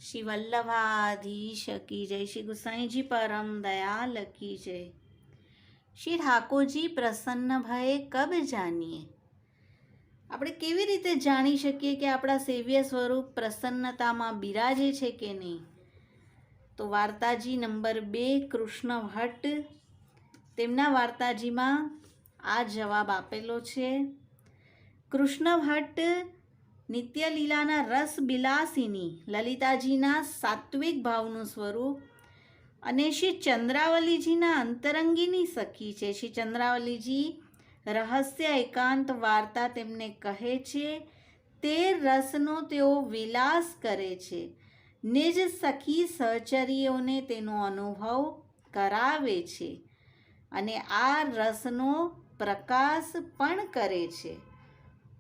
श्री वल्लभाधीश की जय। श्री गुसाई जी परम दयाल की जय। श्री ઠાકોરજી પ્રસન્ન ભયે કબ જાણીએ? આપણે કેવી રીતે જાણી શકીએ કે આપણા સેવ્ય સ્વરૂપ પ્રસન્નતામાં બિરાજે છે કે નહીં? તો વાર્તાજી નંબર 2 કૃષ્ણ ભટ્ટ તેમના વાર્તાજીમાં આ જવાબ આપેલો છે. કૃષ્ણ ભટ્ટ નિત્યલીલાના રસ બિલાસીની લલિતાજીના સાત્વિક ભાવનું સ્વરૂપ અને શ્રી ચંદ્રાવલીજીના અંતરંગીની સખી છે. શ્રી ચંદ્રાવલીજી રહસ્ય એકાંત વાર્તા તેમને કહે છે, તે રસનો તેઓ વિલાસ કરે છે. નિજ સખી સહચરીઓને તેનો અનુભવ કરાવે છે અને આ રસનો પ્રકાશ પણ કરે છે.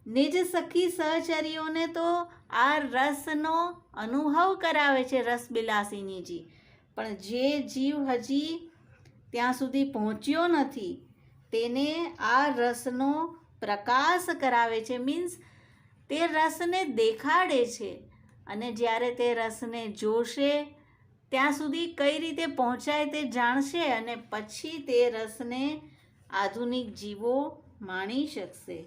નિજ સખી સહચરીઓને તો આ રસનો અનુભવ કરાવે છે રસબિલાસીનીજી, પણ જે જીવ હજી ત્યાં સુધી પહોંચ્યો નથી તેને આ રસનો પ્રકાશ કરાવે છે. મીન્સ તે રસને દેખાડે છે અને જ્યારે તે રસને જોશે ત્યાં સુધી કઈ રીતે પહોંચાય તે જાણશે અને પછી તે રસને આધુનિક જીવો માણી શકશે.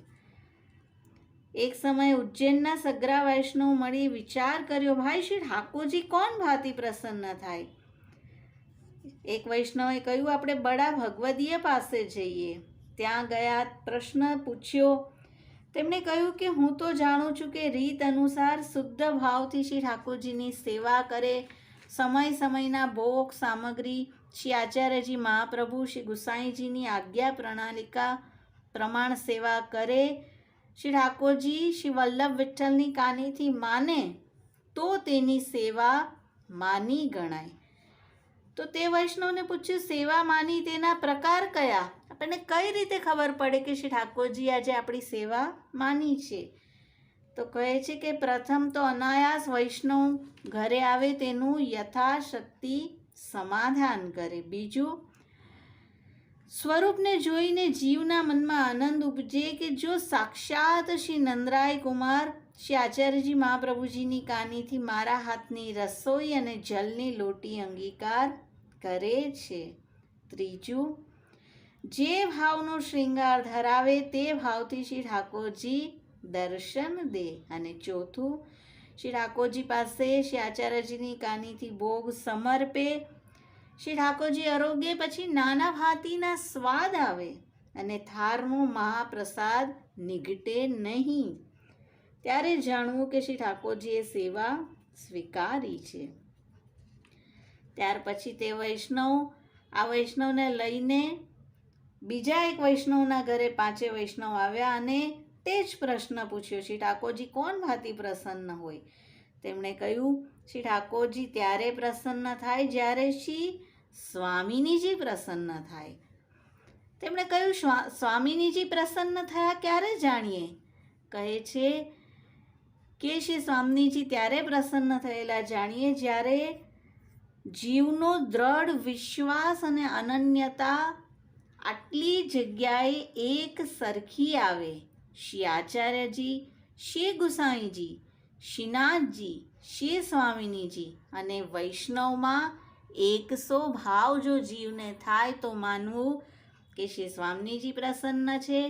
એક સમયે ઉજ્જૈનના સગ્રા વૈષ્ણવ મળી વિચાર કર્યો, ભાઈ શ્રી ઠાકોરજી કોણ ભાતી પ્રસન્ન થાય? એક વૈષ્ણવે કહ્યું, આપણે બડા ભગવદીય પાસે જઈએ. ત્યાં ગયા, પ્રશ્ન પૂછ્યો. તેમણે કહ્યું કે હું તો જાણું છું કે રીત અનુસાર શુદ્ધ ભાવથી શ્રી ઠાકોરજીની સેવા કરે, સમય સમયના ભોગ સામગ્રી શ્રી આચાર્યજી મહાપ્રભુ શ્રી ગુસાઈજીની આજ્ઞા પ્રણાલિકા પ્રમાણ સેવા કરે. શ્રી ઠાકોરજી શ્રી વલ્લભ વિઠ્ઠલની કાનીથી માને તો તેની સેવા માની ગણાય. તો તે વૈષ્ણવને પૂછ્યું, સેવા માની તેના પ્રકાર કયા? આપણને કઈ રીતે ખબર પડે કે શ્રી ઠાકોરજી આજે આપણી સેવા માની છે? તો કહે છે કે પ્રથમ તો અનાયાસ વૈષ્ણવ ઘરે આવે તેનું યથાશક્તિ સમાધાન કરે. બીજું, સ્વરૂપને જોઈને જીવના મનમાં આનંદ ઉપજે કે જો સાક્ષાત શ્રી નંદરાય કુમાર શ્રી આચાર્યજી મહાપ્રભુજીની કાનીથી મારા હાથની રસોઈ અને જલની લોટી અંગીકાર કરે છે. ત્રીજું, જે ભાવનો શૃંગાર ધરાવે તે ભાવથી શ્રી ઠાકોરજી દર્શન દે. અને ચોથું, શ્રી ઠાકોરજી પાસે શ્રી આચાર્યજીની કાનીથી ભોગ સમર્પે. શ્રી ઠાકોરજી આરોગ્ય પછી નાના ભાતીના સ્વાદ આવે અને થારનો મહાપ્રસાદ નીગટે નહીં. ત્યારે જાણવું કે શ્રી ઠાકોરજીએ સેવા સ્વીકારી છે. ત્યાર પછી તે આ વૈષ્ણવને લઈને બીજા એક વૈષ્ણવના ઘરે પાંચે વૈષ્ણવ આવ્યા અને તે જ પ્રશ્ન પૂછ્યો, શ્રી ઠાકોરજી કોણ ભાતી પ્રસન્ન હોય? તેમણે કહ્યું, શ્રી ઠાકોરજી ત્યારે પ્રસન્ન થાય જ્યારે શ્રી સ્વામિનીજી પ્રસન્ન થાય. તેમણે કહ્યું, સ્વામિનીજી પ્રસન્ન થયા ક્યારે જાણીએ? કહે છે કે શ્રી સ્વામિનીજી ત્યારે પ્રસન્ન થયેલા જાણીએ જ્યારે જીવનો દ્રઢ વિશ્વાસ અને અનન્યતા આટલી જગ્યાએ એક સરખી આવે. શ્રી આચાર્યજી, શ્રી ગુસાઈજી, શ્રીનાથજી, શ્રી સ્વામિનીજી અને વૈષ્ણવમાં 100 ભાવ જો જીવને થાય તો માનવું કે શ્રી સ્વામિનીજી પ્રસન્ન છે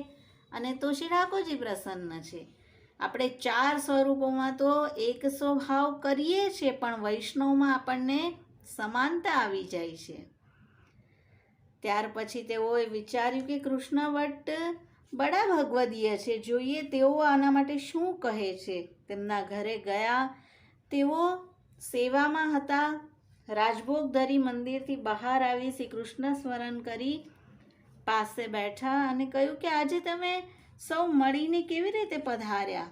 અને તો શ્રી ઠાકોરજી પ્રસન્ન છે. આપણે 4 સ્વરૂપોમાં તો 100 ભાવ કરીએ છીએ, પણ વૈષ્ણવમાં આપણને સમાનતા આવી જાય છે. ત્યાર પછી તેઓએ વિચાર્યું કે કૃષ્ણ ભટ્ટ બડા ભગવદીય છે, જોઈએ તેઓ આના માટે શું કહે છે. તેમના ઘરે ગયા. તેઓ સેવામાં હતા. રાજભોગ ધરી મંદિરથી બહાર આવી શ્રી કૃષ્ણ સ્મરણ કરી પાસે બેઠા અને કહ્યું કે આજે તમે સૌ મળીને કેવી રીતે પધાર્યા?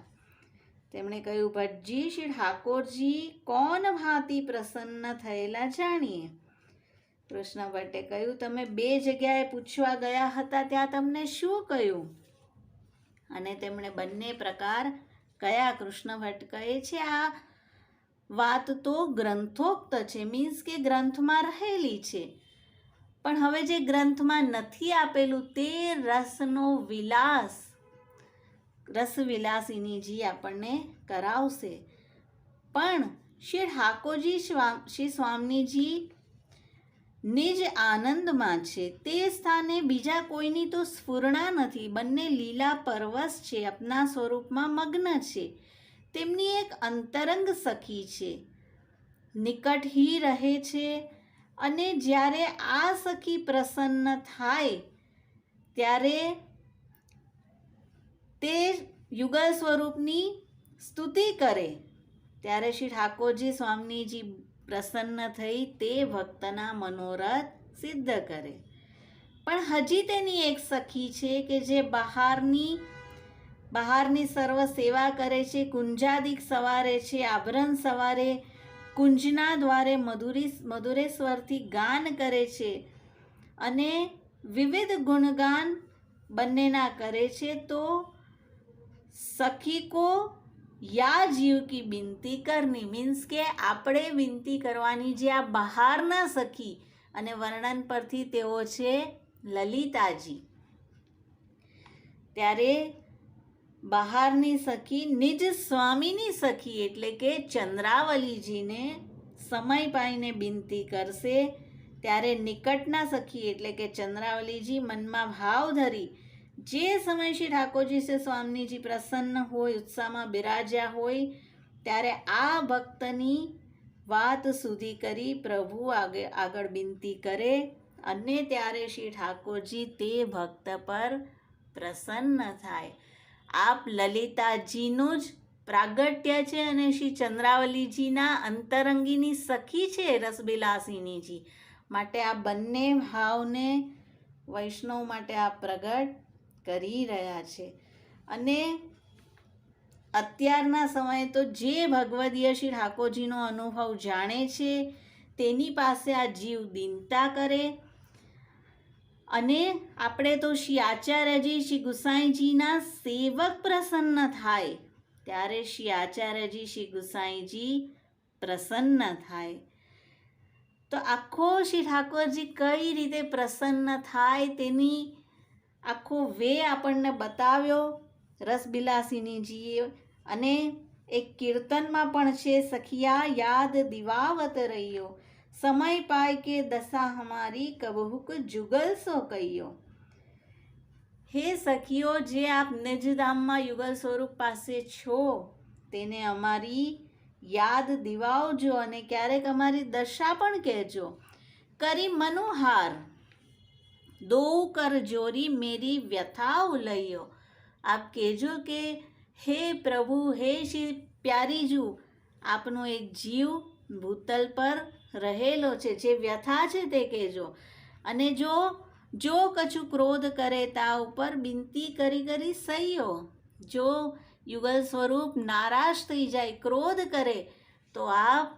તેમણે કહ્યું, ભટ્ટજી, શ્રી ઠાકોરજી કોણ ભાતી પ્રસન્ન થયેલા જાણીએ. કૃષ્ણ ભટ્ટે કહ્યું, તમે 2 જગ્યાએ પૂછવા ગયા હતા, ત્યાં તમને શું કહ્યું? અને તેમણે બંને પ્રકાર કયા? કૃષ્ણ ભટ્ટ કહે છે, આ વાત તો ગ્રંથોક્ત છે, મીન્સ કે ગ્રંથમાં રહેલી છે, પણ હવે જે ગ્રંથમાં નથી આપેલું તે રસનો વિલાસ રસવિલાસીનીજી આપણને કરાવશે. પણ શ્રી ઠાકોરજી શ્રી સ્વામીજી નિજ આનંદમાં છે, તે સ્થાને બીજા કોઈની તો સ્ફુરણા નથી. બંને લીલા પરવશ છે, આપના સ્વરૂપમાં મગ્ન છે. તેમની એક અંતરંગ સખી છે, નિકટ હી રહે છે. અને જ્યારે આ સખી પ્રસન્ન થાય ત્યારે તે યુગલ સ્વરૂપની સ્તુતિ કરે, ત્યારે શ્રી ઠાકોરજી સ્વામીજી પ્રસન્ન થઈ તે ભક્તના મનોરથ સિદ્ધ કરે. પણ હજી તેની એક સખી છે કે જે બહારની સર્વ સેવા કરે છે, કુંજાદિક સવારે છે, આભરણ સવારે, કુંજના દ્વારે મધુરેશ્વરથી ગાન કરે છે અને વિવિધ ગુણગાન બંનેના કરે છે. તો સખી કો યા જીવ કી બિનતી કરની, મીન્સ કે આપણે વિનંતી કરવાની જે આ બહારના સખી, અને વર્ણન પરથી તેઓ છે લલિતાજી. ત્યારે બહારની સખી નિજ સ્વામીની સખી એટલે કે ચંદ્રાવલીજીને સમય પાઈને બિનતી કરશે, ત્યારે નિકટના સખી એટલે કે ચંદ્રાવલીજી મનમાં ભાવ ધરી જે સમય શ્રી ઠાકોરજી શ્રી સ્વામીજી પ્રસન્ન હોય, ઉત્સાહમાં બિરાજ્યા હોય, ત્યારે આ ભક્તની વાત સુધી કરી પ્રભુ આગળ બિનતી કરે અને ત્યારે શ્રી ઠાકોરજી તે ભક્ત પર પ્રસન્ન થાય. આપ લલિતાજીનું જ પ્રાગટ્ય છે અને શ્રી ચંદ્રાવલીજીના અંતરંગીની સખી છે રસબિલાસિનીજી. માટે આ બંને ભાવને વૈષ્ણવ માટે આ પ્રગટ કરી રહ્યા છે. અને અત્યારના સમયે તો જે ભગવદીય શ્રી ઠાકોરજીનો અનુભવ જાણે છે તેની પાસે આ જીવ દીનતા કરે. અને આપણે તો શ્રી આચાર્યજી શ્રી ગુસાઈજીના સેવક પ્રસન્ન થાય ત્યારે શ્રી આચાર્યજી શ્રી ગુસાઈજી પ્રસન્ન થાય. તો આખો શ્રી ઠાકોરજી કઈ રીતે પ્રસન્ન થાય તેની આખો વે આપણને બતાવ્યો રસબિલાસિનીજીએ. અને એક કીર્તનમાં પણ છે, સખિયા યાદ દિવાવત રહીયો, સમય પાય કે દશા હમારી કબહુક જુગલ સો કહીયો. હે સખીઓ, જે આપ નિજધામમાં યુગલ સ્વરૂપ પાસે છો તેને અમારી યાદ દિવાવજો અને ક્યારેક અમારી દશા પણ કહેજો. કરી મનોહાર દો કર જોરી મેરી વ્યથા ઉલૈયો. આપ કહેજો કે હે પ્રભુ, હે શ્રી પ્યારીજુ, આપનો એક જીવ ભૂતલ પર રહેલો છે, જે વ્યથા છે તે કહેજો. અને જો કછું ક્રોધ કરે તા ઉપર બિનતી કરી સહ્યો. જો યુગલ સ્વરૂપ નારાજ થઈ જાય, ક્રોધ કરે, તો આપ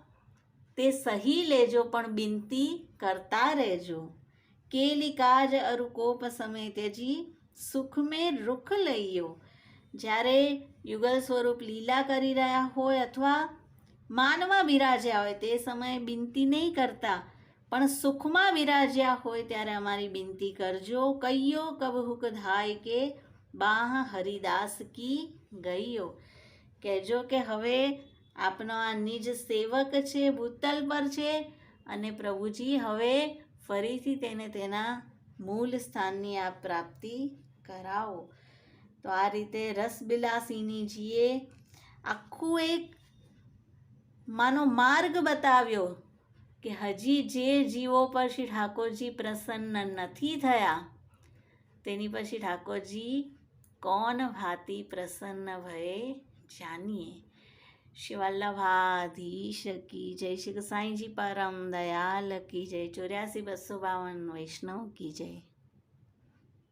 તે સહી લેજો, પણ બિનતી કરતા રહેજો. કેલી કાજ અરુકોપ સમેતજી સુખ મેં રૂખ લઈયો. જ્યારે યુગલ સ્વરૂપ લીલા કરી રહ્યા હોય અથવા માનમાં બિરાજ્યા હોય તે સમયે બિનતી નહીં કરતા, પણ સુખમાં બિરાજ્યા હોય ત્યારે અમારી બિનતી કરજો. કહીયો કબહુક ધાય કે બાહ હરિદાસ કી ગઈયો. કહેજો કે હવે આપનો આ નિજ સેવક છે, ભૂતલ પર છે, અને પ્રભુજી હવે ફરીથી તેને તેના મૂળ સ્થાનની આપ પ્રાપ્તિ કરાવો. તો આ રીતે રસબિલાસિનીજીએ આખું એક માનો માર્ગ બતાવ્યો કે હજી જે જીવો પર શ્રી ઠાકોરજી પ્રસન્ન નથી થયા તેની પછી ઠાકોરજી કોણ ભાતી પ્રસન્ન ભયે જાનીએ. શ્રી વલ્લભાધીશ કી જય, શ્રી સાईंजी परम दयाल की जय, 84 252 वैष्णव की जय.